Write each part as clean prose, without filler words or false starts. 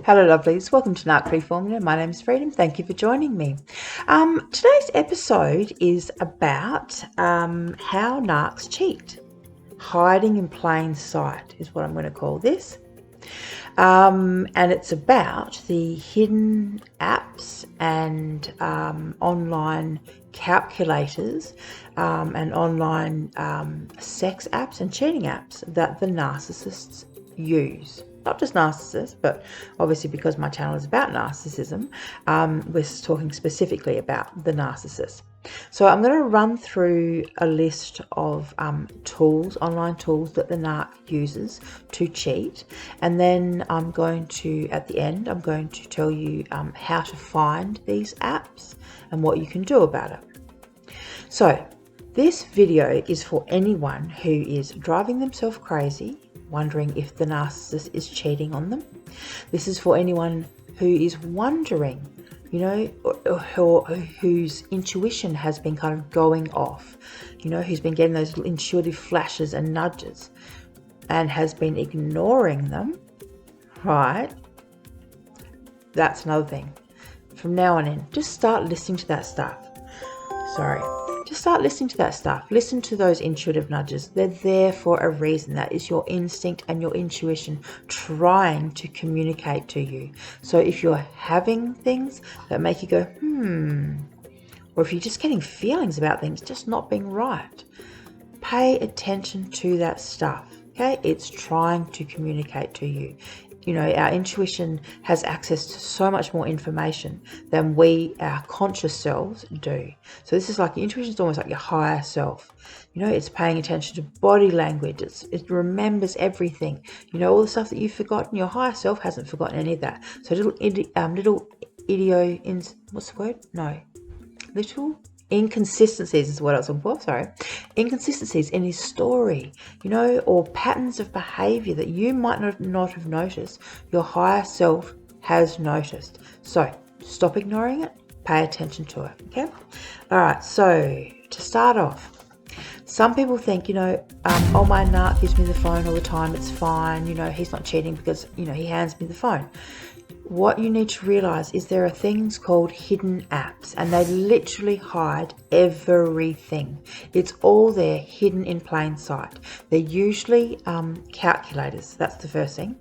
Hello lovelies, welcome to Narc Formula. My name is Freedom. Thank you for joining me. Today's episode is about how narcs cheat. Hiding in plain sight is what I'm going to call this. And it's about the hidden apps and online calculators and online sex apps and cheating apps that the narcissists use. Not just narcissists, but obviously because my channel is about narcissism, we're talking specifically about the narcissist. So I'm going to run through a list of tools, online tools that the narc uses to cheat. And then I'm going to, at the end, I'm going to tell you how to find these apps and what you can do about it. So this video is for anyone who is driving themselves crazy, wondering if the narcissist is cheating on them. This is for anyone who is wondering, you know, or whose intuition has been kind of going off, you know, who's been getting those intuitive flashes and nudges and has been ignoring them, right? That's another thing. From now on in, just start listening to that stuff. Just start listening to that stuff. Listen to those intuitive nudges. They're there for a reason. That is your instinct and your intuition trying to communicate to you. So if you're having things that make you go, or if you're just getting feelings about things just not being right, pay attention to that stuff, okay? It's trying to communicate to you. You know, our intuition has access to so much more information than we, our conscious selves, do. So this is like, your intuition is almost like your higher self. You know, it's paying attention to body language. It remembers everything. You know, all the stuff that you've forgotten, your higher self hasn't forgotten any of that. So little inconsistencies is what I was looking for, inconsistencies in his story, you know, or patterns of behavior that you might not have noticed, your higher self has noticed. So stop ignoring it, pay attention to it, okay? All right, so to start off, some people think, you know, oh, my narc gives me the phone all the time, it's fine, you know, he's not cheating because, you know, he hands me the phone. What you need to realize is there are things called hidden apps, and they literally hide everything. It's all there, hidden in plain sight. They're usually calculators. That's the first thing.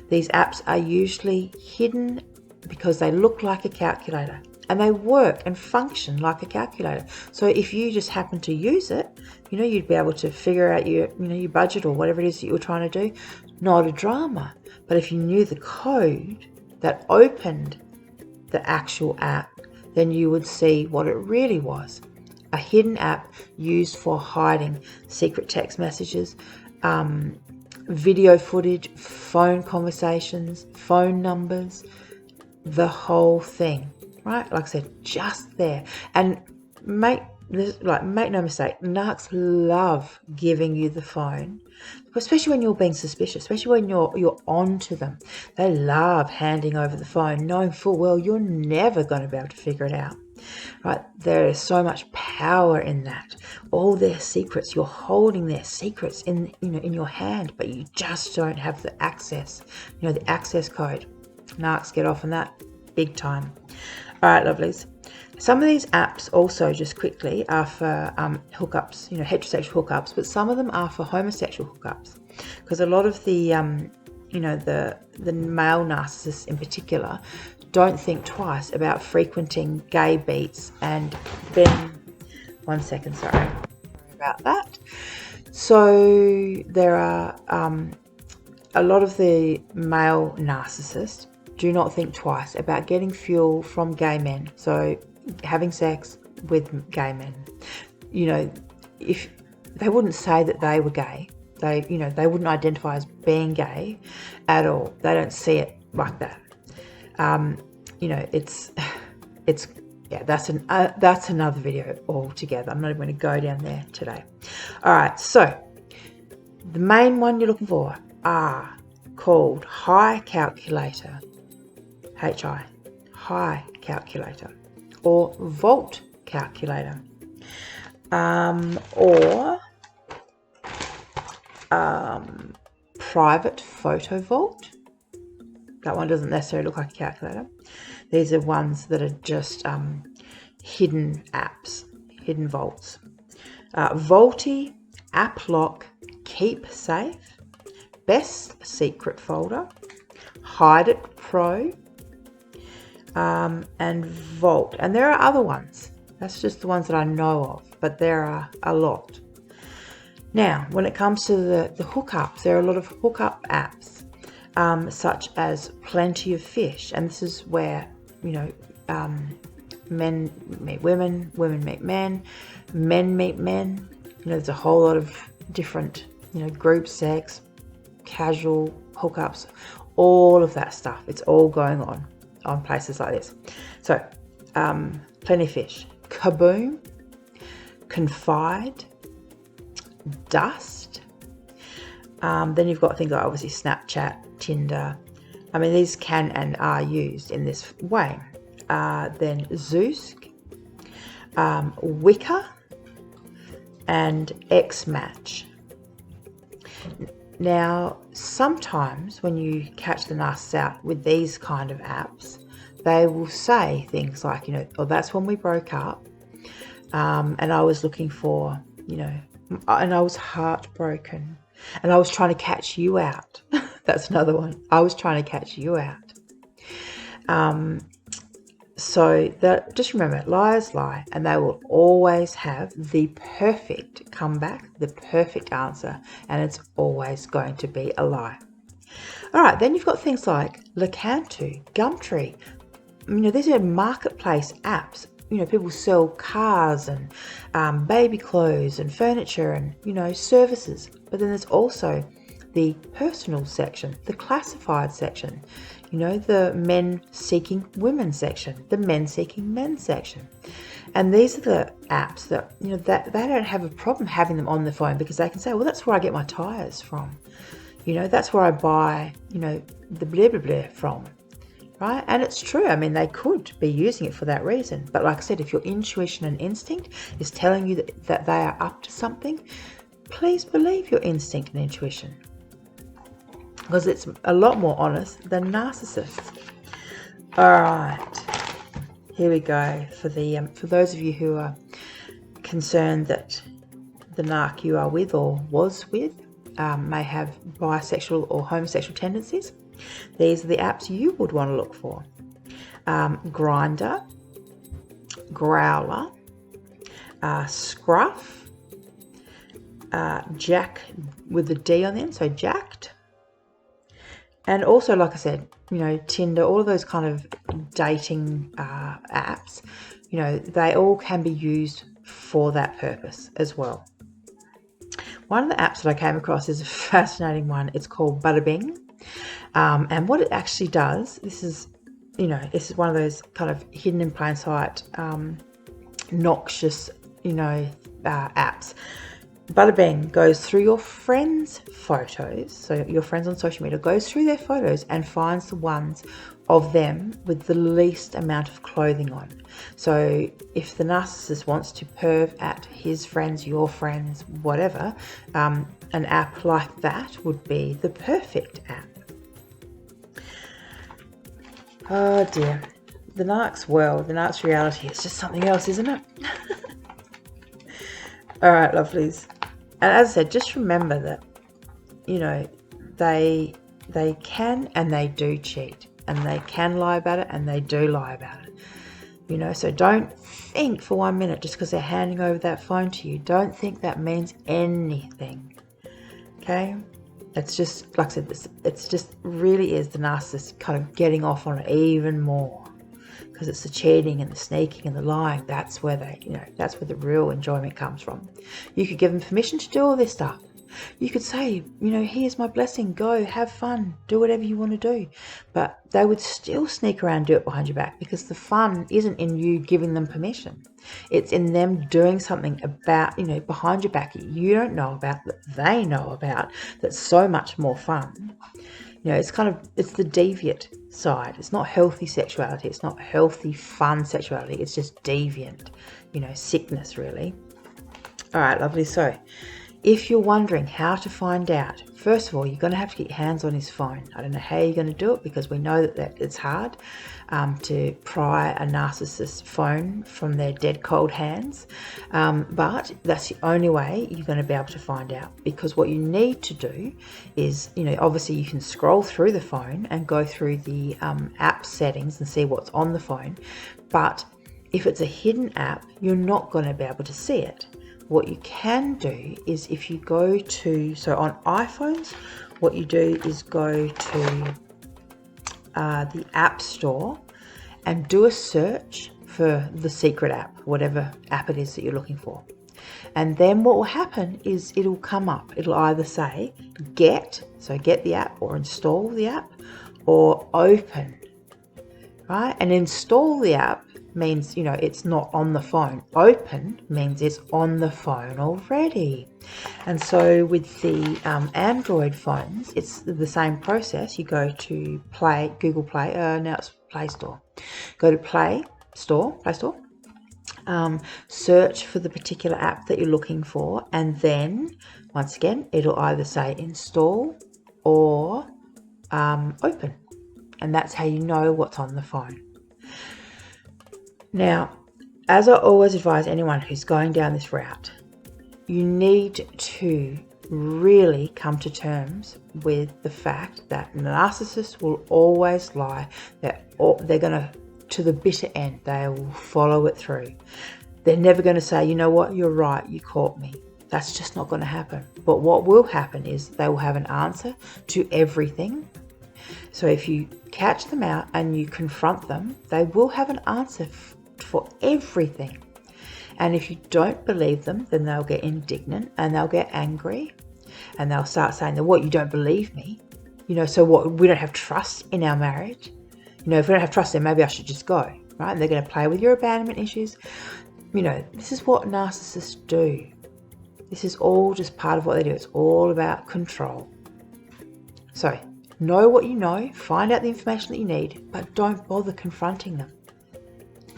These apps are usually hidden because they look like a calculator and they work and function like a calculator. So if you just happen to use it, you know, you'd be able to figure out your budget or whatever it is that you're trying to do. Not a drama. But if you knew the code that opened the actual app, then you would see what it really was. A hidden app used for hiding secret text messages, video footage, phone conversations, phone numbers, the whole thing, right? Like I said, just there. And make no mistake, narcs love giving you the phone, especially when you're being suspicious, especially when you're on to them. They love handing over the phone, knowing full well you're never going to be able to figure it out. Right? There is so much power in that. All their secrets, you're holding their secrets in your hand, but you just don't have the access. You know, the access code. Narcs get off on that big time. All right, lovelies. Some of these apps also, just quickly, are for hookups, you know, heterosexual hookups, but some of them are for homosexual hookups, because a lot of the, the male narcissists in particular don't think twice about frequenting gay beats and being, one second, sorry about that. So there are a lot of the male narcissists do not think twice about getting fuel from gay men. So having sex with gay men, you know, if they wouldn't say that they were gay, they wouldn't identify as being gay at all. They don't see it like that. You know, that's another video altogether. I'm not even going to go down there today. All right, so the main one you're looking for are called high calculator, high calculator, or vault calculator, or private photo vault, That one doesn't necessarily look like a calculator. These are ones that are just hidden apps, hidden vaults. Vaulty, App Lock, Keep Safe, Best Secret Folder, Hide It Pro, and Vault. And there are other ones. That's just the ones that I know of, but there are a lot. Now, when it comes to the hookups, there are a lot of hookup apps, such as Plenty of Fish. And this is where, men meet women, women meet men meet men. There's a whole lot of different, group sex, casual hookups, all of that stuff. It's all going on places like this. So, Plenty of Fish, Kaboom, Confide, Dust. Then you've got things like obviously Snapchat, Tinder. I mean, these can and are used in this way. Then Zeus, Wicker, and X-Match. Now, sometimes when you catch the narcissists out with these kind of apps, they will say things like, oh, that's when we broke up, and I was looking for, and I was heartbroken, and I was trying to catch you out. That's another one. I was trying to catch you out. So that, just remember, liars lie, and they will always have the perfect comeback, the perfect answer, and it's always going to be a lie. All right, then you've got things like Lacantu, Gumtree. These are marketplace apps. People sell cars and baby clothes and furniture and, services. But then there's also the personal section, the classified section, the men seeking women section, the men seeking men section. And these are the apps that, that they don't have a problem having them on the phone, because they can say, well, that's where I get my tires from. That's where I buy, the blah, blah, blah from. Right? And it's true. I mean, they could be using it for that reason. But like I said, if your intuition and instinct is telling you that they are up to something, please believe your instinct and intuition, because it's a lot more honest than narcissists. All right, here we go. For those of you who are concerned that the narc you are with or was with may have bisexual or homosexual tendencies, these are the apps you would want to look for. Grindr, Growler, Scruff, Jack with the D on the end, so Jacked. And also, like I said, Tinder, all of those kind of dating apps, they all can be used for that purpose as well. One of the apps that I came across is a fascinating one. It's called Bing. And what it actually does, this is one of those kind of hidden in plain sight, noxious, apps. Bing goes through your friends' photos, so your friends on social media, goes through their photos and finds the ones of them with the least amount of clothing on. So if the narcissist wants to perv at his friends, your friends, whatever, an app like that would be the perfect app. Oh dear, the Narcs world, the Narcs reality, it's just something else, isn't it? All right, lovelies. And as I said, just remember that, they can and they do cheat, and they can lie about it and they do lie about it. So don't think for 1 minute, just because they're handing over that phone to you, don't think that means anything. Okay? It's just, like I said, it's just really is the narcissist kind of getting off on it even more, because it's the cheating and the sneaking and the lying. That's where that's where the real enjoyment comes from. You could give them permission to do all this stuff. You could say, here's my blessing, go, have fun, do whatever you want to do. But they would still sneak around and do it behind your back, because the fun isn't in you giving them permission. It's in them doing something about, behind your back that you don't know about, that they know about, that's so much more fun. It's the deviant side. It's not healthy sexuality. It's not healthy, fun sexuality. It's just deviant, sickness, really. All right, lovely. So, If you're wondering how to find out, first of all, you're going to have to get your hands on his phone. I don't know how you're going to do it, because we know that it's hard to pry a narcissist's phone from their dead cold hands. But that's the only way you're going to be able to find out, because what you need to do is, obviously you can scroll through the phone and go through the app settings and see what's on the phone. But if it's a hidden app, you're not going to be able to see it. What you can do is, if you go to, so on iPhones, what you do is go to the App Store and do a search for the secret app, whatever app it is that you're looking for. And then what will happen is it'll come up. It'll either say get the app, or install the app, or open, right? And install the app means, it's not on the phone. Open means it's on the phone already. And so with the Android phones, it's the same process. You go to Google Play, now it's Play Store. Go to Play Store, search for the particular app that you're looking for, and then, once again, it'll either say install or open. And that's how you know what's on the phone. Now, as I always advise anyone who's going down this route, you need to really come to terms with the fact that narcissists will always lie. They're going to the bitter end. They will follow it through. They're never going to say, you know what, you're right, you caught me. That's just not going to happen. But what will happen is they will have an answer to everything. So if you catch them out and you confront them, they will have an answer for everything. And if you don't believe them, then they'll get indignant and they'll get angry, and they'll start saying that, what, you don't believe me? So what, we don't have trust in our marriage? If we don't have trust, then maybe I should just go, right? And they're going to play with your abandonment issues. This is what narcissists do. This is all just part of what they do. It's all about control. So know what you know, find out the information that you need, but don't bother confronting them.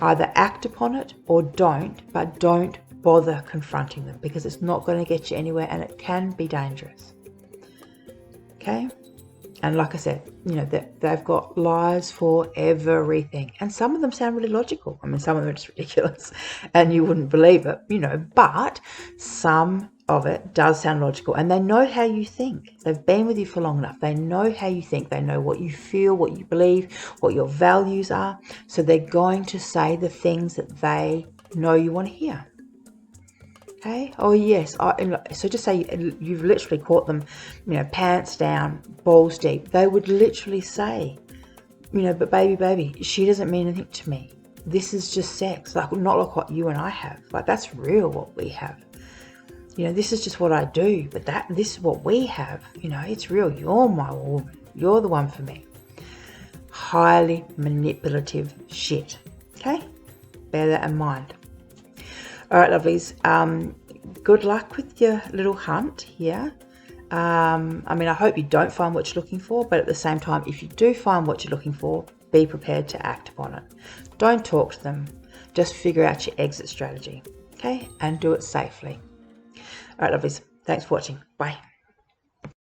Either act upon it or don't, but don't bother confronting them, because it's not going to get you anywhere, and it can be dangerous. Okay? And like I said, they've got lies for everything. And some of them sound really logical. I mean, some of them are just ridiculous and you wouldn't believe it, but some of it does sound logical, and they know how you think. They've been with you for long enough. They know how you think. They know what you feel, what you believe, what your values are. So they're going to say the things that they know you want to hear. Okay. Oh yes. So just say you've literally caught them, pants down, balls deep. They would literally say, but baby, she doesn't mean anything to me. This is just sex, not like what you and I have. Like, that's real, what we have. This is just what I do, but this is what we have. It's real. You're my woman. You're the one for me. Highly manipulative shit. Okay? Bear that in mind. All right, lovelies. Good luck with your little hunt here. I hope you don't find what you're looking for, but at the same time, if you do find what you're looking for, be prepared to act upon it. Don't talk to them. Just figure out your exit strategy. Okay? And do it safely. All right, lovelies. Thanks for watching. Bye.